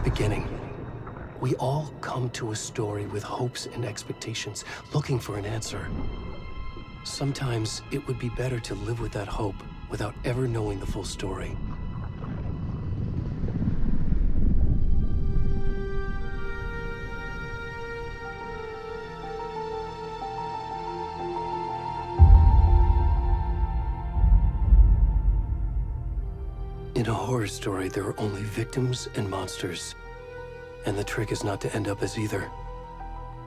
the beginning. We all come to a story with hopes and expectations, looking for an answer. Sometimes it would be better to live with that hope without ever knowing the full story. In a horror story, there are only victims and monsters. And the trick is not to end up as either.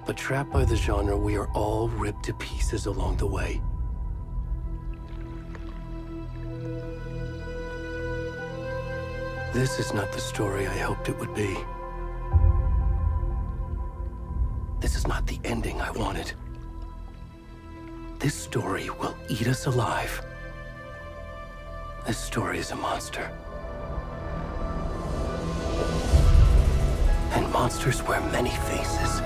But trapped by the genre, we are all ripped to pieces along the way. This is not the story I hoped it would be. This is not the ending I wanted. This story will eat us alive. This story is a monster. And monsters wear many faces.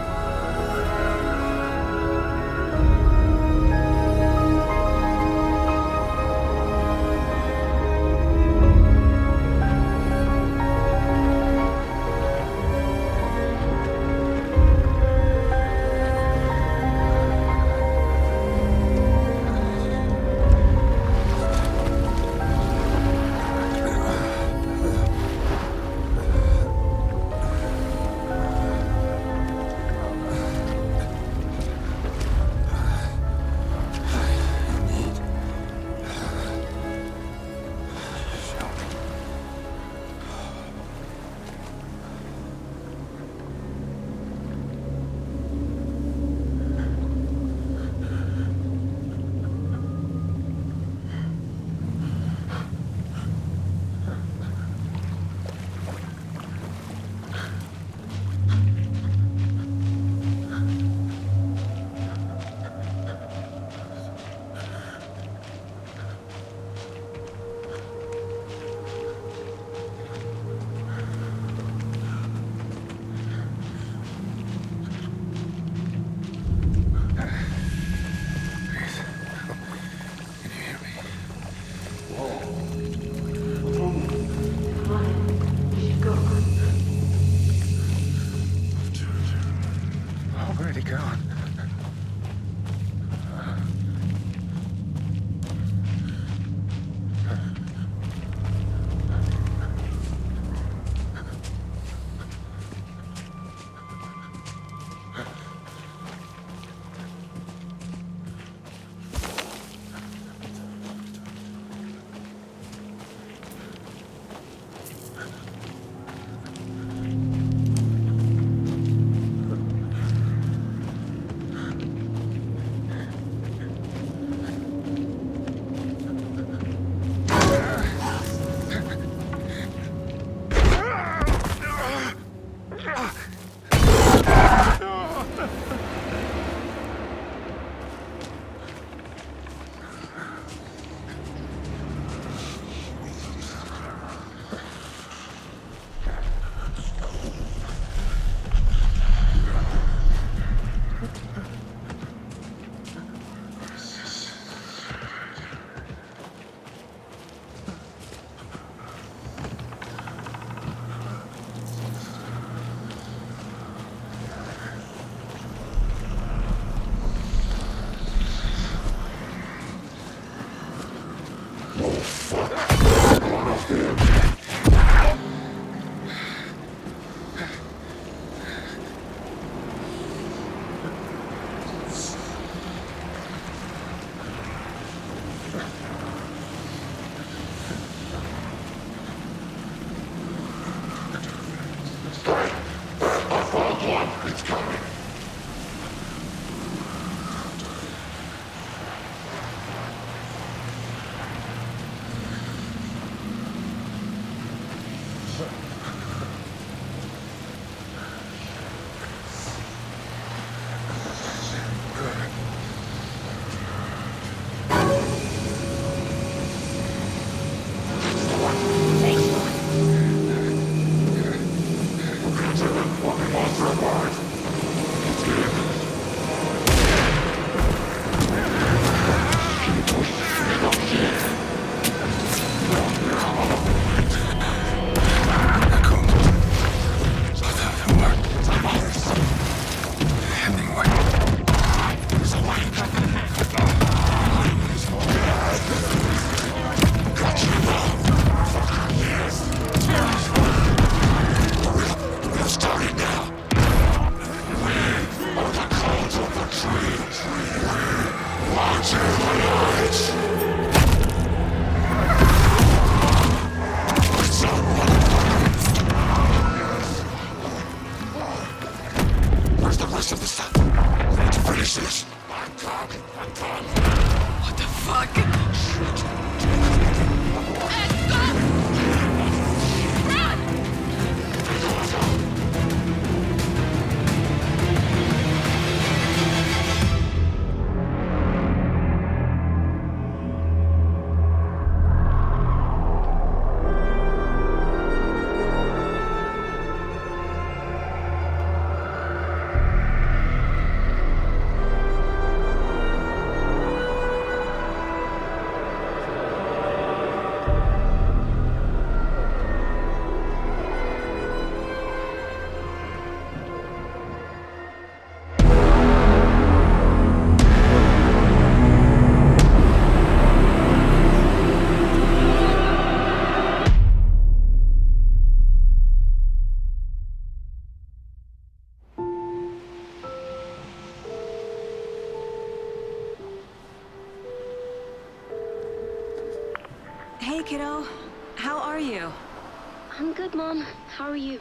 I'm good, Mom. How are you?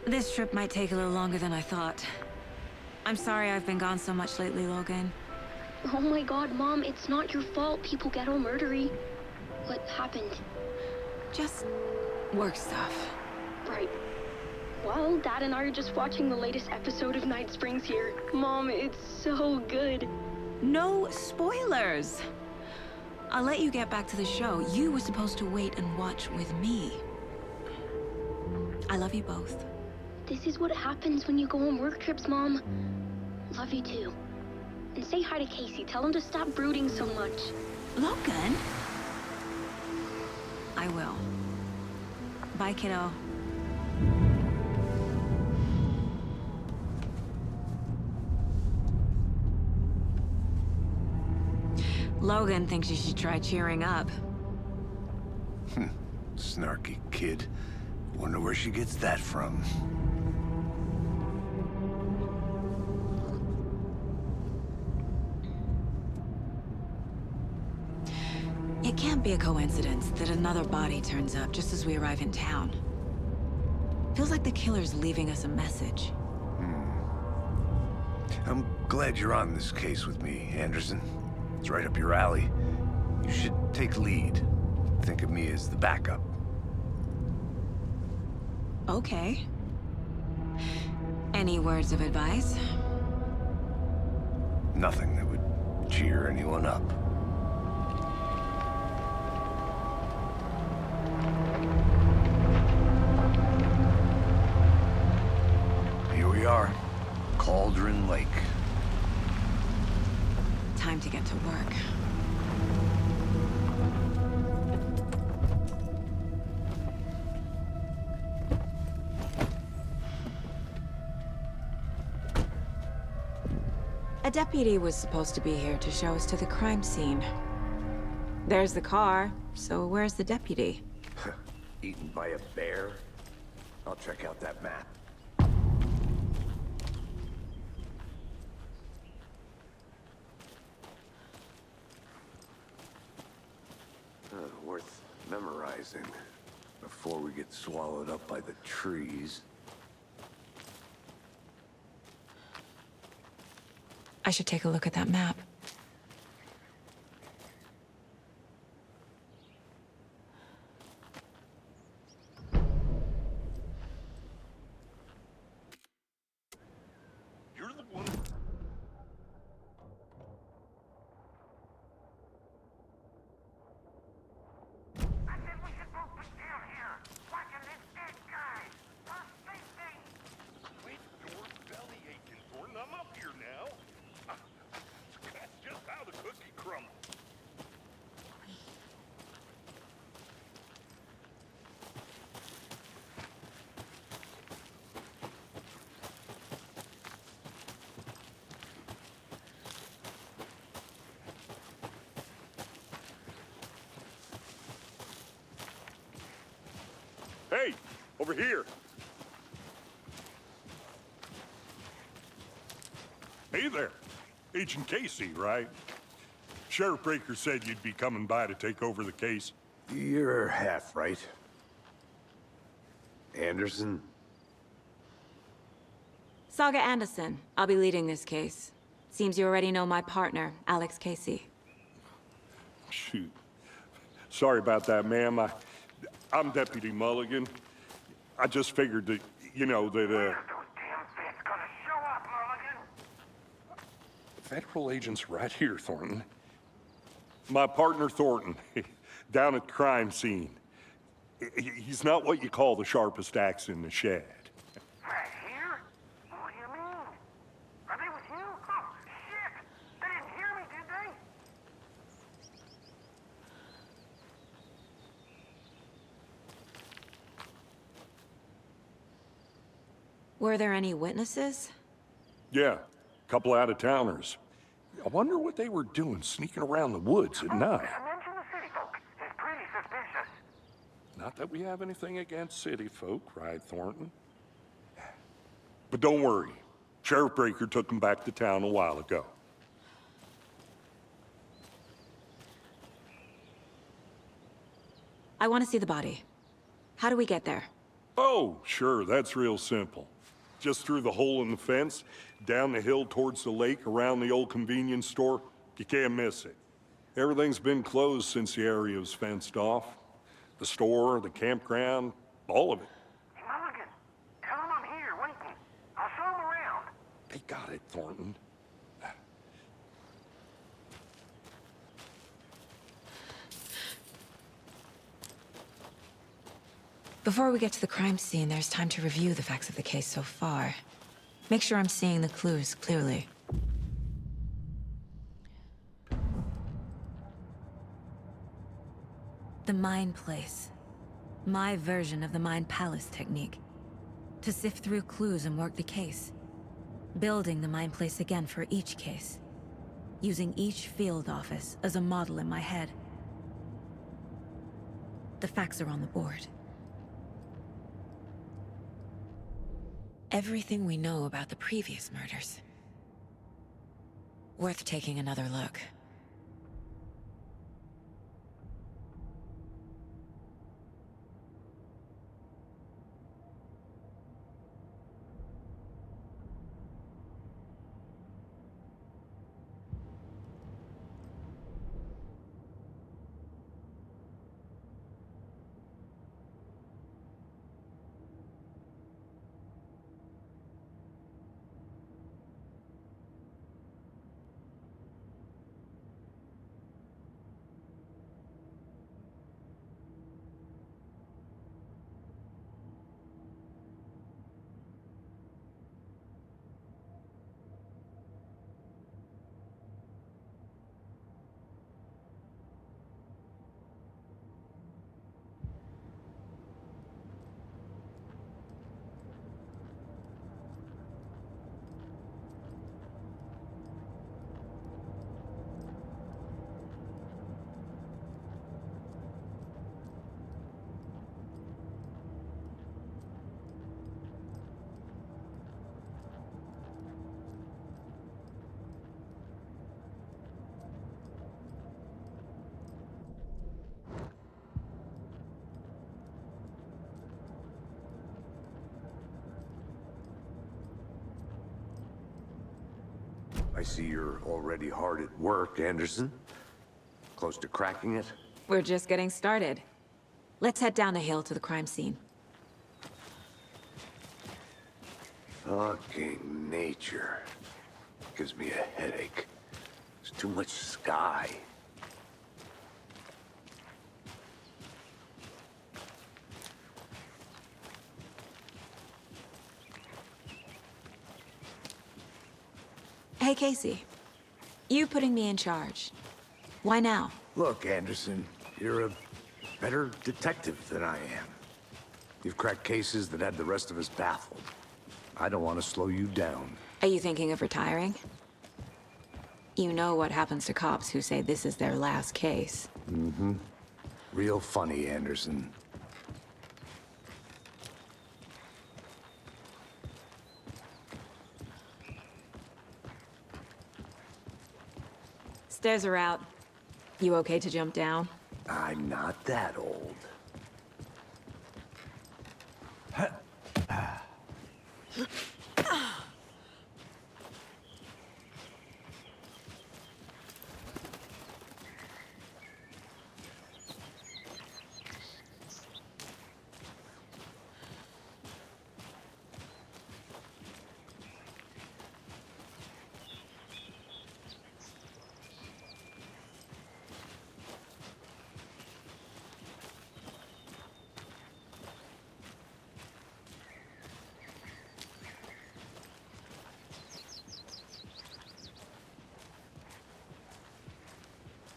This trip might take a little longer than I thought. I'm sorry I've been gone so much lately, Logan. Oh my god, Mom, it's not your fault people get all murdery. What happened? Just work stuff. Right. Well, Dad and I are just watching the latest episode of Night Springs here. Mom, it's so good. No spoilers! I'll let you get back to the show. You were supposed to wait and watch with me. I love you both. This is what happens when you go on work trips, Mom. Love you too. And say hi to Casey. Tell him to stop brooding so much. Logan? I will. Bye, kiddo. Logan thinks you should try cheering up. Snarky kid. Wonder where she gets that from. It can't be a coincidence that another body turns up just as we arrive in town. Feels like the killer's leaving us a message. I'm glad you're on this case with me, Anderson. It's right up your alley. You should take lead. Think of me as the backup. Okay. Any words of advice? Nothing that would cheer anyone up. Here we are. Cauldron Lake. Time to get to work. A deputy was supposed to be here to show us to the crime scene. There's the car, so where's the deputy? Eaten by a bear? I'll check out that map. Worth memorizing before we get swallowed up by the trees. I should take a look at that map. You're the one. I said we should both be down here, watching this dead guy. Quit your belly aching, Thornton. I'm up here now. That's just how the cookie crumbles. Hey, over here. Hey there. Agent Casey, right? Sheriff Breaker said you'd be coming by to take over the case. You're half right. Anderson? Saga Anderson. I'll be leading this case. Seems you already know my partner, Alex Casey. Shoot. Sorry about that, ma'am. I'm Deputy Mulligan. I just figured that, you know, that, Where's those damn bits gonna show up, Mulligan? Federal agent's right here, Thornton. My partner, Thornton, down at the crime scene. He's not what you call the sharpest axe in the shed. Right here? What do you mean? Are they with you? Oh, shit! They didn't hear me, did they? Were there any witnesses? Yeah, a couple out-of-towners. I wonder what they were doing sneaking around the woods at night. Mention the city folk. It's pretty suspicious. Not that we have anything against city folk, right, Thornton? But don't worry. Sheriff Breaker took them back to town a while ago. I want to see the body. How do we get there? Oh, sure, that's real simple. Just through the hole in the fence, down the hill towards the lake, around the old convenience store. You can't miss it. Everything's been closed since the area was fenced off. The store, the campground, all of it. Hey, Mulligan, tell him I'm here waiting. I'll show him around. They got it, Thornton. Before we get to the crime scene, there's time to review the facts of the case so far. Make sure I'm seeing the clues clearly. The Mind Place. My version of the Mind Palace technique. To sift through clues and work the case. Building the Mind Place again for each case. Using each field office as a model in my head. The facts are on the board. Everything we know about the previous murders. Worth taking another look. I see you're already hard at work, Anderson. Close to cracking it? We're just getting started. Let's head down the hill to the crime scene. Fucking nature. Gives me a headache. There's too much sky. Hey, Casey. You putting me in charge. Why now? Look, Anderson, you're a better detective than I am. You've cracked cases that had the rest of us baffled. I don't want to slow you down. Are you thinking of retiring? You know what happens to cops who say this is their last case. Mm-hmm. Real funny, Anderson. Stairs are out. You okay to jump down? I'm not that old.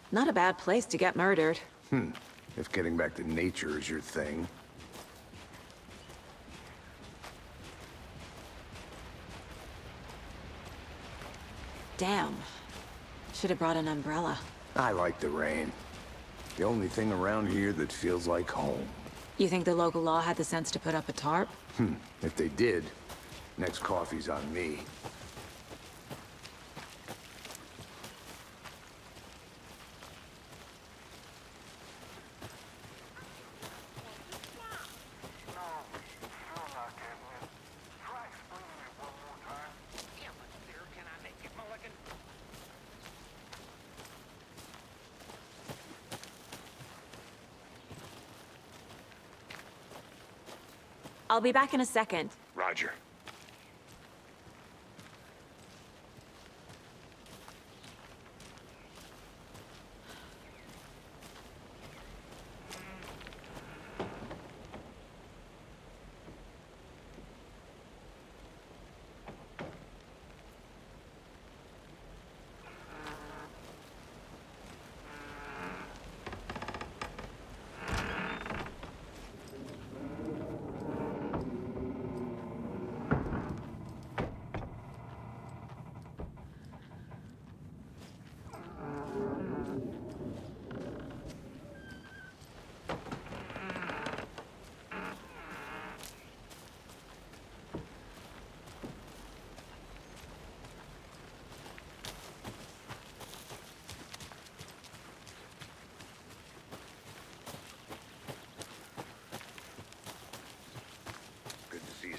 Not a bad place to get murdered. If getting back to nature is your thing. Damn. Should have brought an umbrella. I like the rain. The only thing around here that feels like home. You think the local law had the sense to put up a tarp? If they did, next coffee's on me. I'll be back in a second. Roger.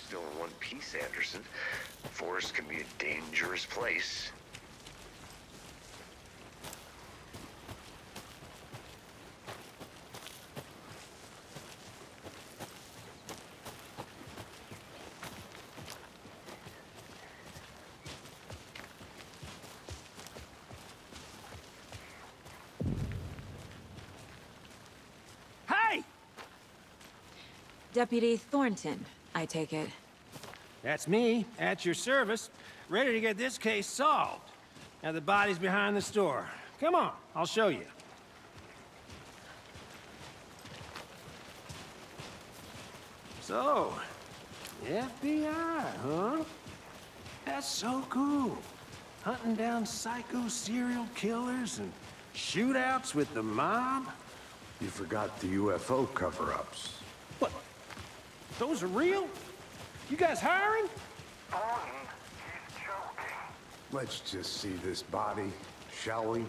Still in one piece, Anderson. Forest can be a dangerous place. Hey! Deputy Thornton, I take it. That's me, at your service, ready to get this case solved. Now the body's behind the store. Come on, I'll show you. So, FBI, huh? That's so cool. Hunting down psycho serial killers and shootouts with the mob. You forgot the UFO cover-ups. What? Those are real? You guys hiring? Thornton, he's joking. Let's just see this body, shall we?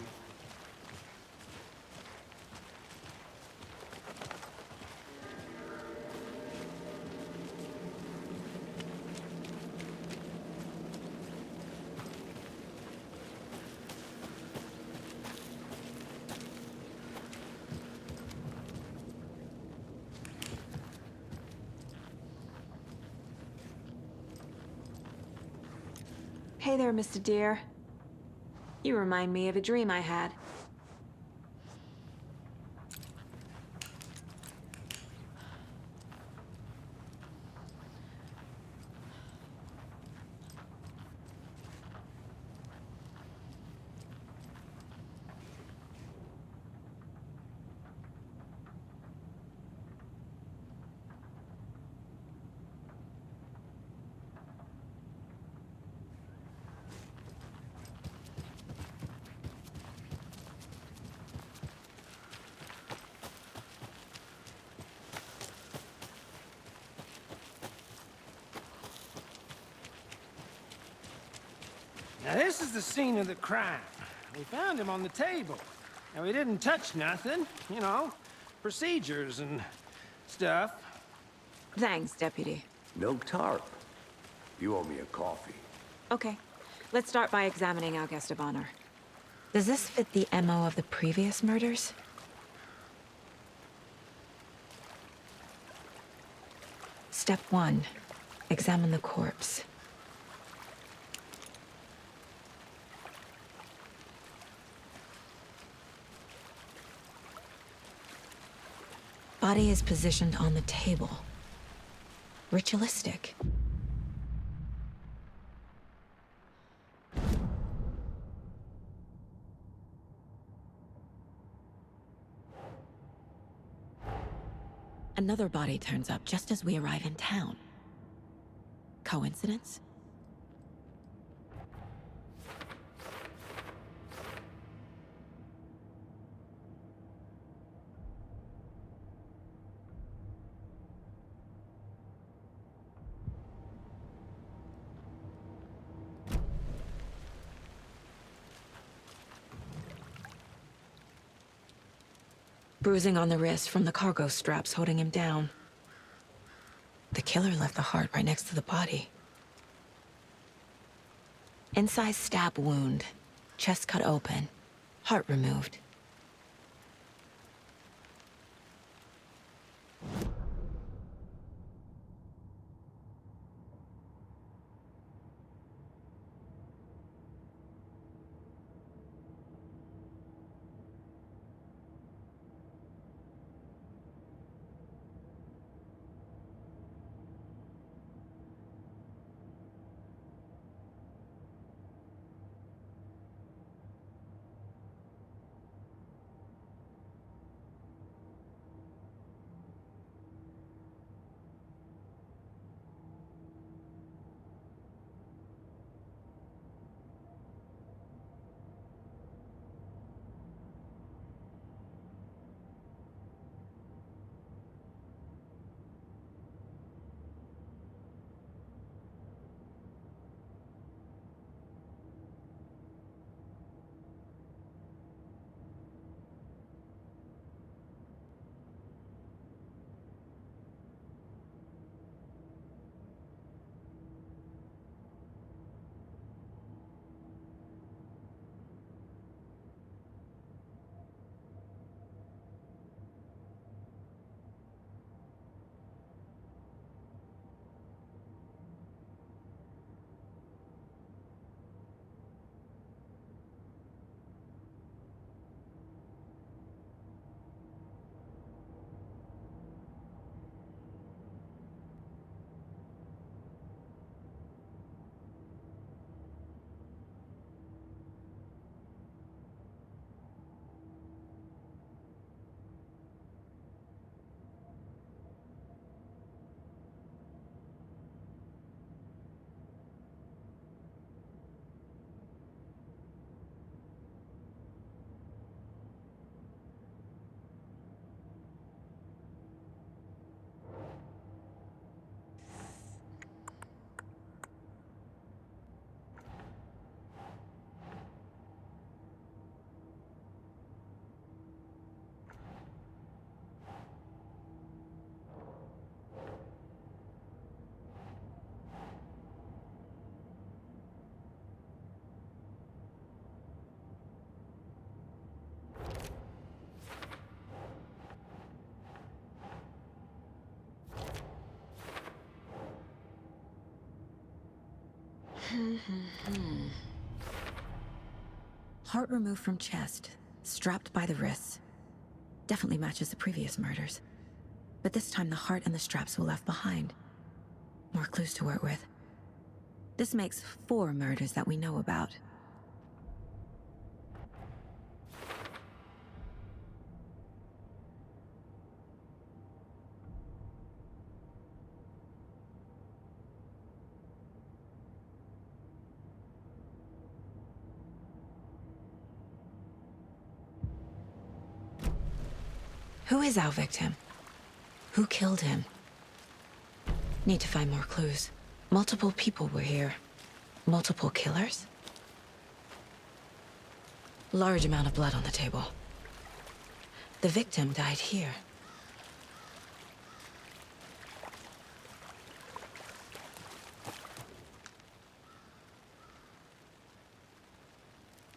Hey there, Mr. Deere. You remind me of a dream I had. Now this is the scene of the crime. We found him on the table. And we didn't touch nothing, you know, procedures and stuff. Thanks, Deputy. No tarp. You owe me a coffee. Okay, let's start by examining our guest of honor. Does this fit the MO of the previous murders? Step 1. Examine the corpse. Body is positioned on the table. Ritualistic. Another body turns up just as we arrive in town. Coincidence? Bruising on the wrist from the cargo straps holding him down. The killer left the heart right next to the body. Incised stab wound, chest cut open, heart removed. Heart removed from chest, strapped by the wrists. Definitely matches the previous murders. But this time the heart and the straps were left behind. More clues to work with. This makes 4 murders that we know about. Who is our victim? Who killed him? Need to find more clues. Multiple people were here. Multiple killers? Large amount of blood on the table. The victim died here.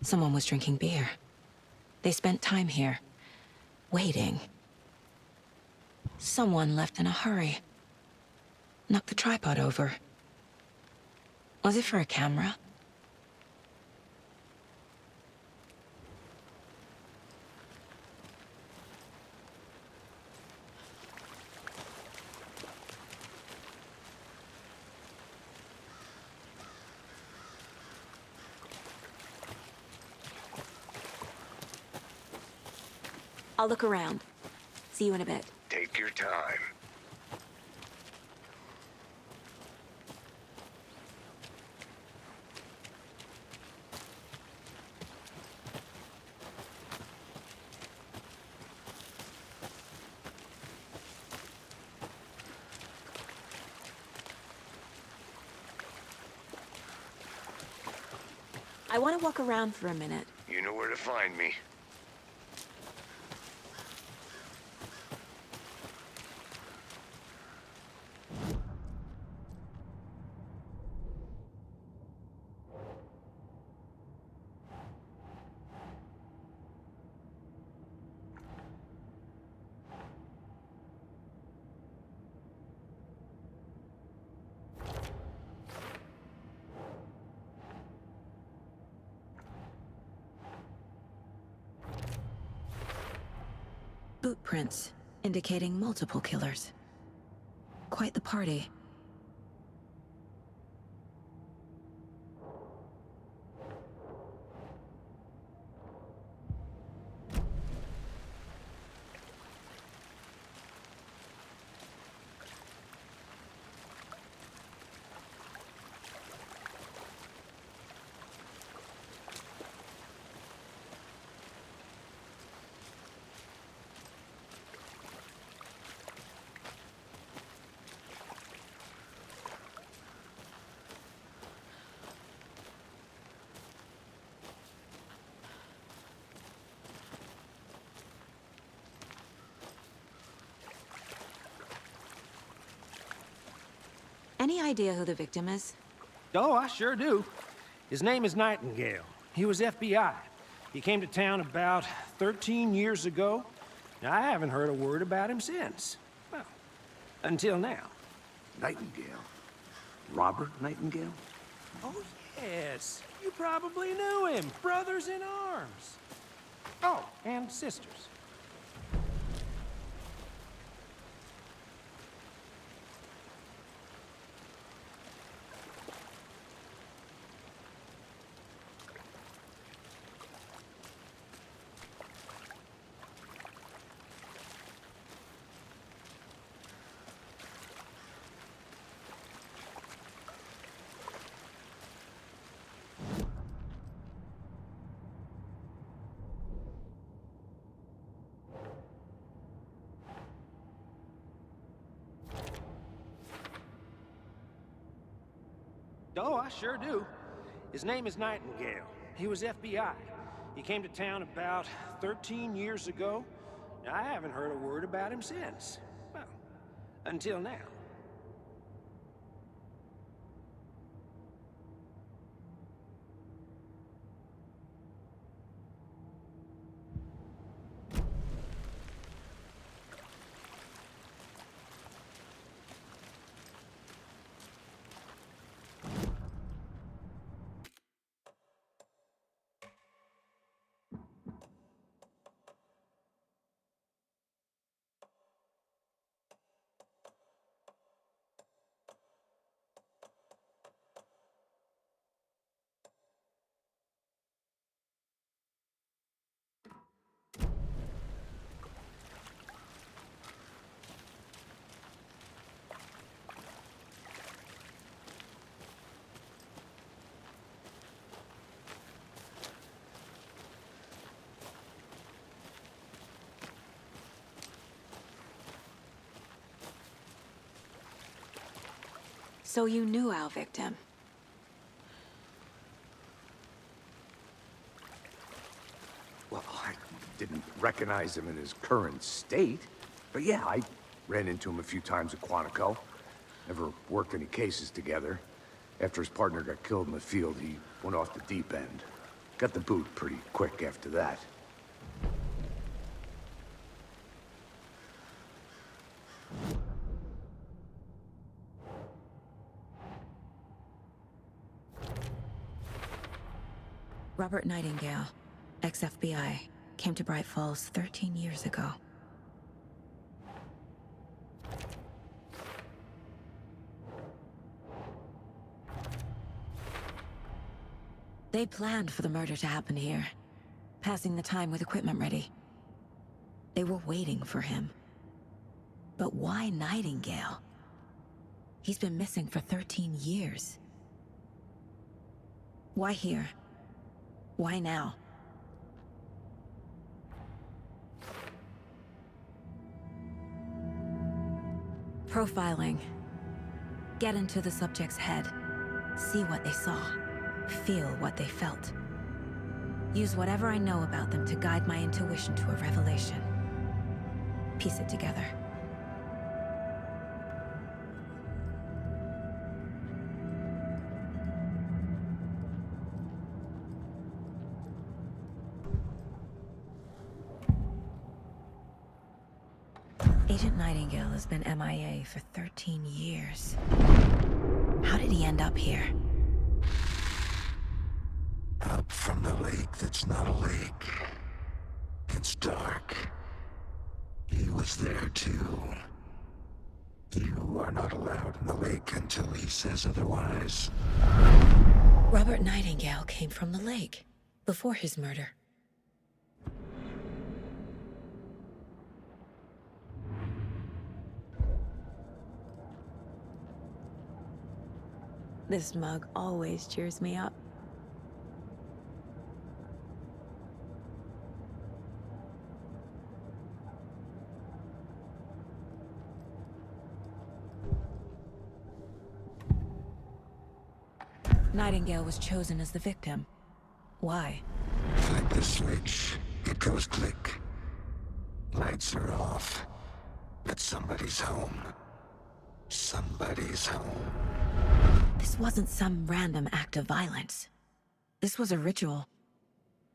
Someone was drinking beer. They spent time here, waiting. Someone left in a hurry. Knocked the tripod over. Was it for a camera? I'll look around. See you in a bit. Take your time. I want to walk around for a minute. You know where to find me. Boot prints, indicating multiple killers. Quite the party. Any idea who the victim is? Oh, I sure do. His name is Nightingale. He was FBI. He came to town about 13 years ago. Now, I haven't heard a word about him since. Well, until now. Nightingale? Robert Nightingale? Oh, yes. You probably knew him. Brothers in arms. Oh, and sisters. Oh, I sure do. His name is Nightingale. He was FBI. He came to town about 13 years ago. Now, I haven't heard a word about him since. Well, until now. So you knew our victim. Well, I didn't recognize him in his current state. But yeah, I ran into him a few times at Quantico. Never worked any cases together. After his partner got killed in the field, he went off the deep end. Got the boot pretty quick after that. Robert Nightingale, ex-FBI, came to Bright Falls 13 years ago. They planned for the murder to happen here, passing the time with equipment ready. They were waiting for him. But why Nightingale? He's been missing for 13 years. Why here? Why now? Profiling. Get into the subject's head. See what they saw. Feel what they felt. Use whatever I know about them to guide my intuition to a revelation. Piece it together. Agent Nightingale has been MIA for 13 years. How did he end up here? Up from the lake that's not a lake. It's dark. He was there too. You are not allowed in the lake until he says otherwise. Robert Nightingale came from the lake, before his murder. This mug always cheers me up. Nightingale was chosen as the victim. Why? Flip the switch, it goes click. Lights are off. But somebody's home. Somebody's home. This wasn't some random act of violence. This was a ritual.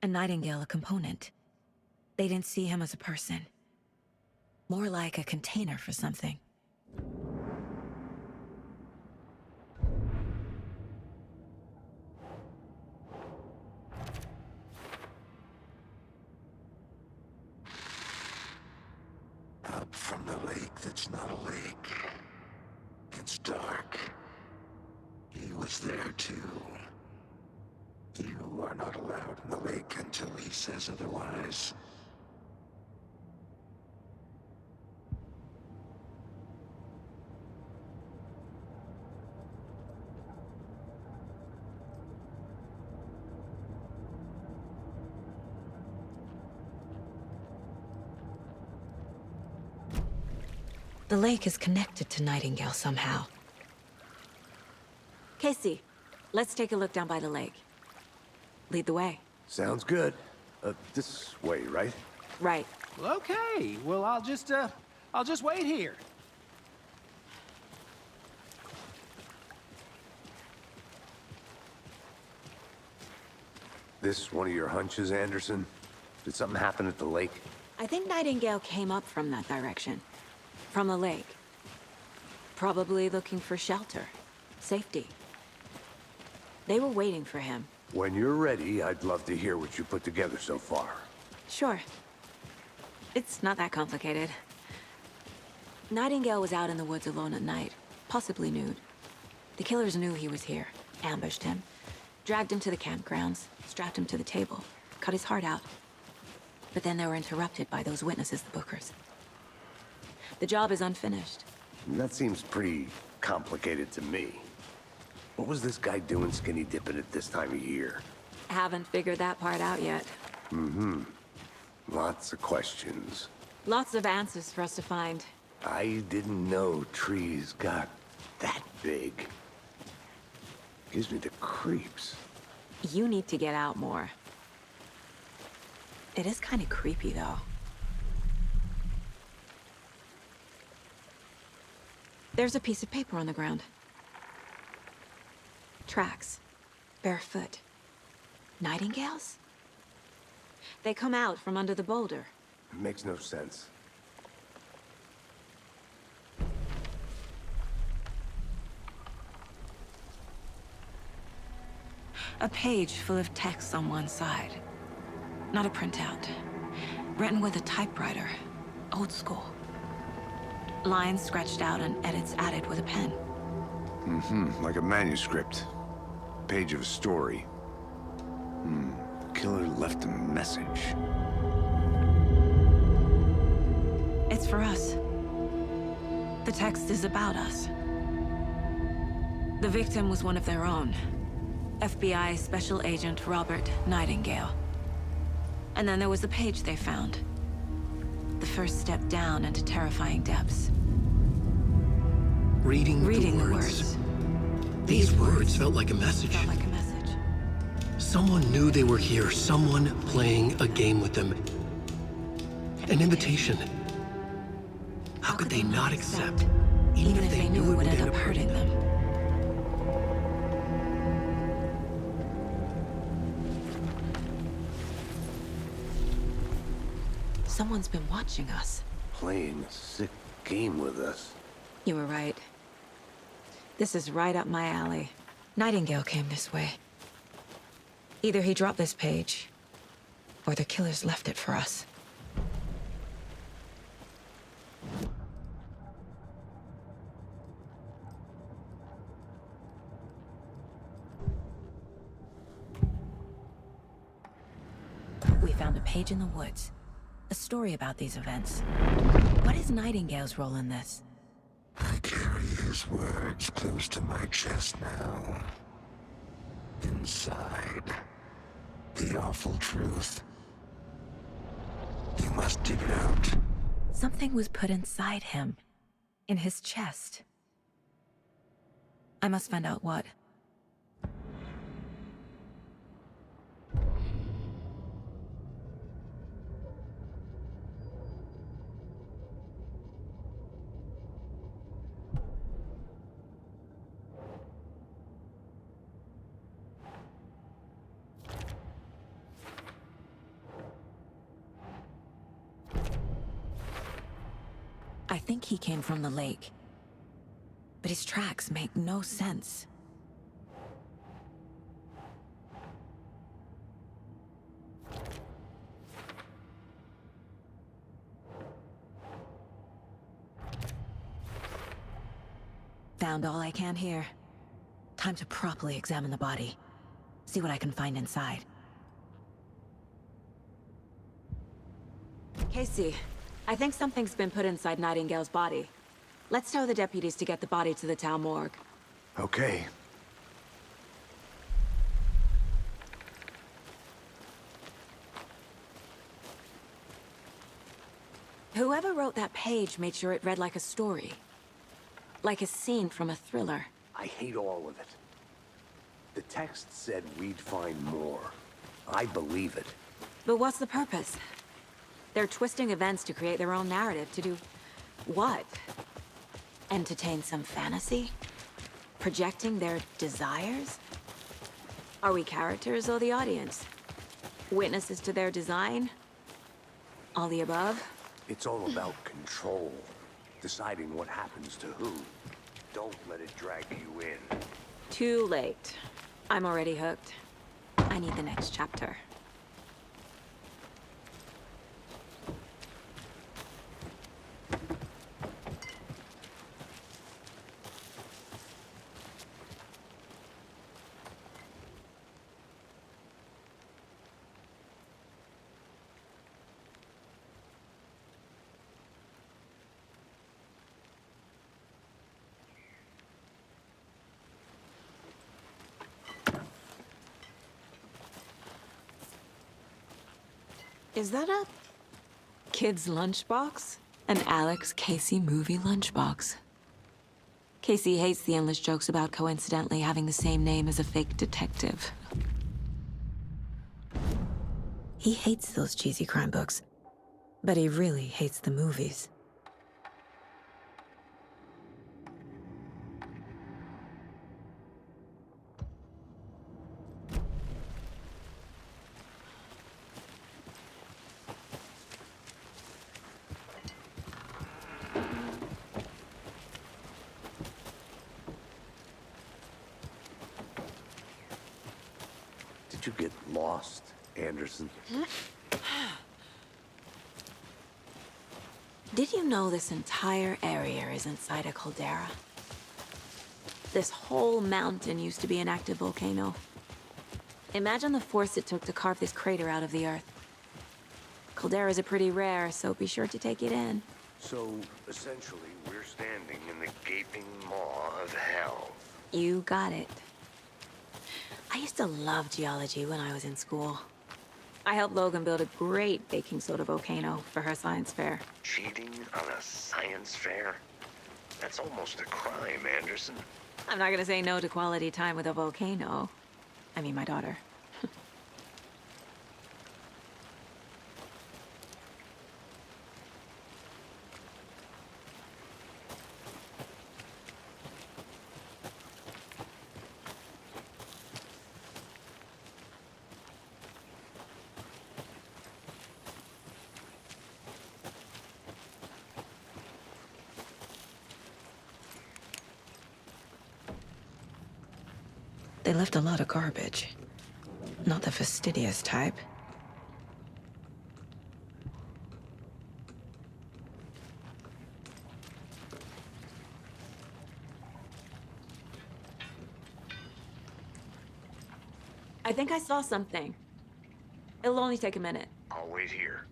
And Nightingale a component. They didn't see him as a person. More like a container for something. Up from the lake that's not a lake. It's dark. He was there too. You are not allowed in the lake until he says otherwise. The lake is connected to Nightingale somehow. Casey, let's take a look down by the lake. Lead the way. Sounds good. This way, right? Right. Well, okay. Well, I'll just wait here. This one of your hunches, Anderson? Did something happen at the lake? I think Nightingale came up from that direction. From the lake. Probably looking for shelter. Safety. They were waiting for him. When you're ready, I'd love to hear what you put together so far. Sure. It's not that complicated. Nightingale was out in the woods alone at night, possibly nude. The killers knew he was here, ambushed him, dragged him to the campgrounds, strapped him to the table, cut his heart out. But then they were interrupted by those witnesses, the Bookers. The job is unfinished. That seems pretty complicated to me. What was this guy doing skinny dipping at this time of year? Haven't figured that part out yet. Mm-hmm. Lots of questions. Lots of answers for us to find. I didn't know trees got that big. Gives me the creeps. You need to get out more. It is kind of creepy, though. There's a piece of paper on the ground. Tracks. Barefoot. Nightingales? They come out from under the boulder. It makes no sense. A page full of text on one side. Not a printout. Written with a typewriter. Old school. Lines scratched out and edits added with a pen. Like a manuscript. Page of a story. Killer left a message. It's for us. The text is about us. The victim was one of their own. FBI Special Agent Robert Nightingale. And then there was the page they found. The first step down into terrifying depths. Reading the words. These words felt like a message. Felt like a message. Someone knew they were here, someone playing a game with them. An invitation. How could they not accept, even if they knew it would end up hurting them? Someone's been watching us. Playing a sick game with us. You were right. This is right up my alley. Nightingale came this way. Either he dropped this page, or the killers left it for us. We found a page in the woods. A story about these events. What is Nightingale's role in this? I carry his words close to my chest now. Inside, the awful truth. You must dig it out. Something was put inside him. In his chest. I must find out what. I think he came from the lake. But his tracks make no sense. Found all I can here. Time to properly examine the body. See what I can find inside. Casey, I think something's been put inside Nightingale's body. Let's tell the deputies to get the body to the town morgue. Okay. Whoever wrote that page made sure it read like a story. Like a scene from a thriller. I hate all of it. The text said we'd find more. I believe it. But what's the purpose? They're twisting events to create their own narrative to do... what? Entertain some fantasy? Projecting their desires? Are we characters or the audience? Witnesses to their design? All the above? It's all about control. Deciding what happens to who. Don't let it drag you in. Too late. I'm already hooked. I need the next chapter. Is that a kid's lunchbox? An Alex Casey movie lunchbox. Casey hates the endless jokes about coincidentally having the same name as a fake detective. He hates those cheesy crime books, but he really hates the movies. Did you get lost, Anderson? Did you know this entire area is inside a caldera? This whole mountain used to be an active volcano. Imagine the force it took to carve this crater out of the earth. Calderas are pretty rare, so be sure to take it in. So, essentially, we're standing in the gaping maw of hell. You got it. I used to love geology when I was in school. I helped Logan build a great baking soda volcano for her science fair. Cheating on a science fair? That's almost a crime, Anderson. I'm not gonna say no to quality time with a volcano. I mean, my daughter. They left a lot of garbage. Not the fastidious type. I think I saw something. It'll only take a minute. I'll wait here.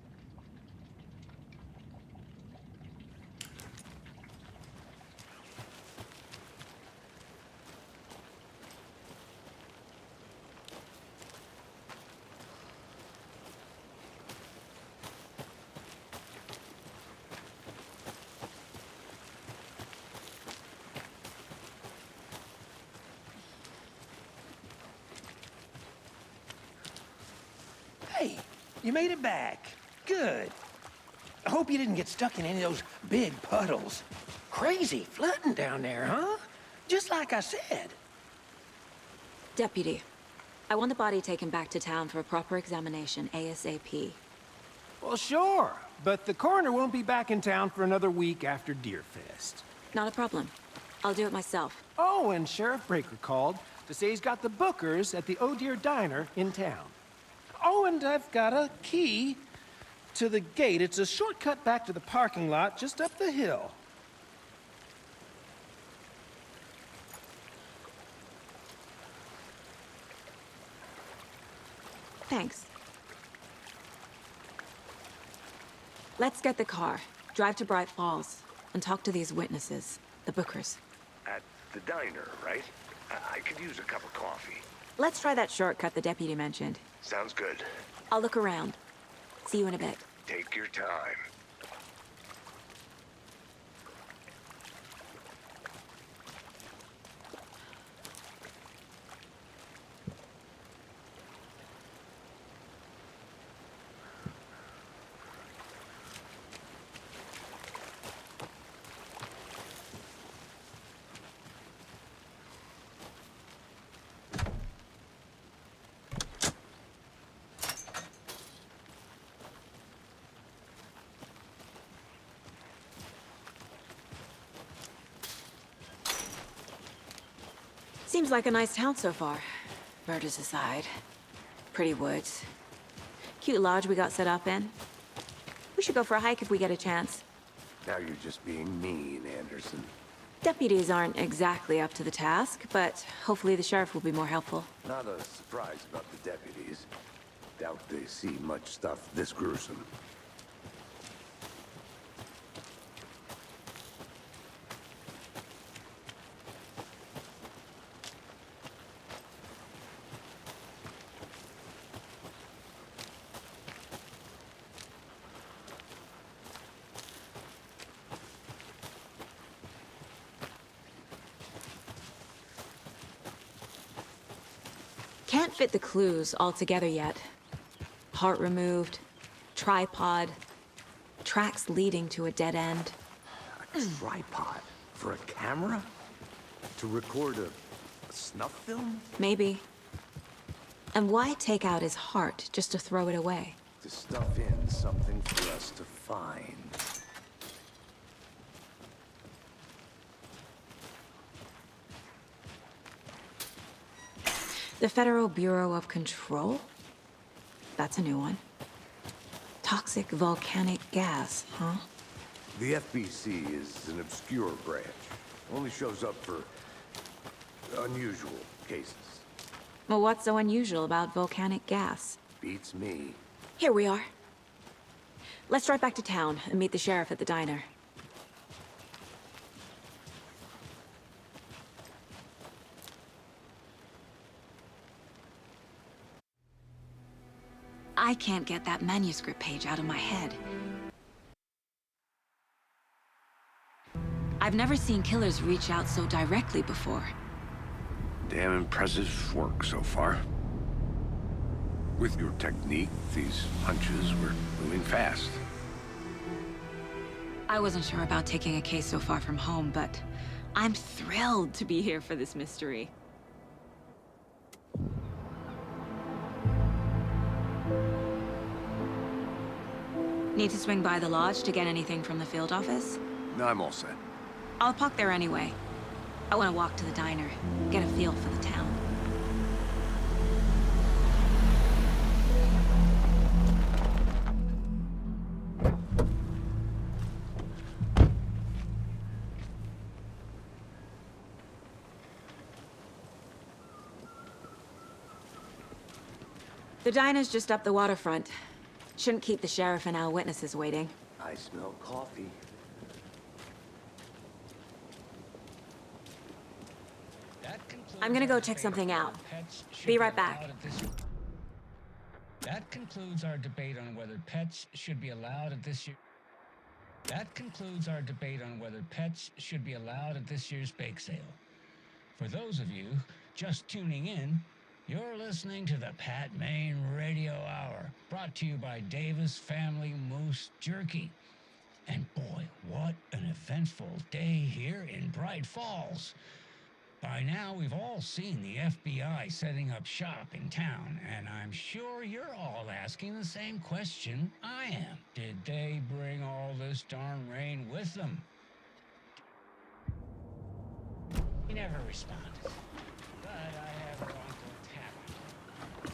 Hey, you made it back. Good. I hope you didn't get stuck in any of those big puddles. Crazy flooding down there, huh? Just like I said. Deputy, I want the body taken back to town for a proper examination ASAP. Well, sure. But the coroner won't be back in town for another week after Deerfest. Not a problem. I'll do it myself. Oh, and Sheriff Breaker called to say he's got the bookers at the Oh Dear Diner in town. Oh, and I've got a key to the gate. It's a shortcut back to the parking lot just up the hill. Thanks. Let's get the car, drive to Bright Falls, and talk to these witnesses, the bookers. At the diner, right? I could use a cup of coffee. Let's try that shortcut the deputy mentioned. Sounds good. I'll look around. See you in a bit. Take your time. Seems like a nice town so far. Murders aside. Pretty woods. Cute lodge we got set up in. We should go for a hike if we get a chance. Now you're just being mean, Anderson. Deputies aren't exactly up to the task, but hopefully the sheriff will be more helpful. Not a surprise about the deputies. Doubt they see much stuff this gruesome. can't fit the clues all together yet. Heart removed, tripod, tracks leading to a dead end. A tripod? For a camera? To record a snuff film? Maybe. And why take out his heart just to throw it away? To stuff in something for us to find. The Federal Bureau of Control? That's a new one. Toxic volcanic gas, huh? The FBC is an obscure branch. Only shows up for unusual cases. Well, what's so unusual about volcanic gas? Beats me. Here we are. Let's drive back to town and meet the sheriff at the diner. I can't get that manuscript page out of my head. I've never seen killers reach out so directly before. Damn impressive work so far. With your technique, these hunches were moving fast. I wasn't sure about taking a case so far from home, but I'm thrilled to be here for this mystery. Need to swing by the lodge to get anything from the field office? No, I'm all set. I'll park there anyway. I want to walk to the diner, get a feel for the town. The diner's just up the waterfront. Shouldn't keep the sheriff and our witnesses waiting. I smell coffee. I'm gonna go check something out. Be right back. That concludes our debate on whether pets should be allowed at this year. That concludes our debate on whether pets should be allowed at this year's bake sale. For those of you just tuning in, you're listening to the Pat Maine Radio Hour, brought to you by Davis Family Moose Jerky. And boy, what an eventful day here in Bright Falls. By now, we've all seen the FBI setting up shop in town, and I'm sure you're all asking the same question I am. Did they bring all this darn rain with them? He never responded, but I have her uncle Tabby.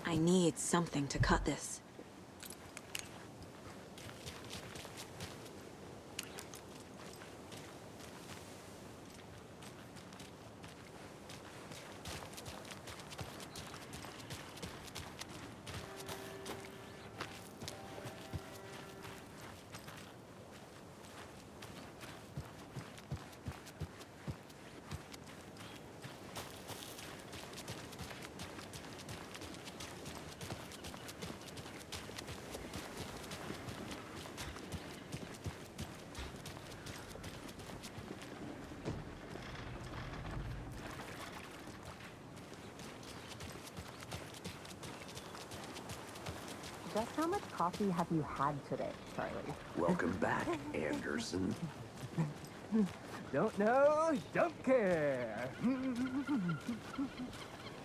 I need something to cut this. Just how much coffee have you had today, Charlie? Welcome back, Anderson. Don't know, don't care.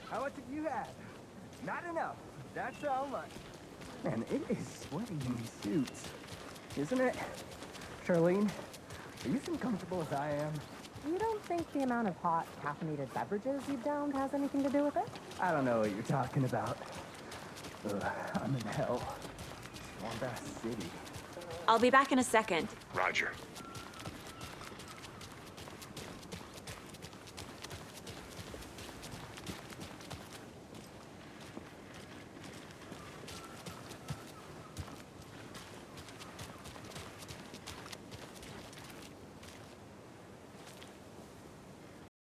How much have you had? Not enough. That's how much. Man, it is sweaty in these suits, isn't it? Charlene, are you as uncomfortable as I am? You don't think the amount of hot, caffeinated beverages you've downed has anything to do with it? I don't know what you're talking about. Ugh, I'm in hell. Swamp-ass city. I'll be back in a second. Roger.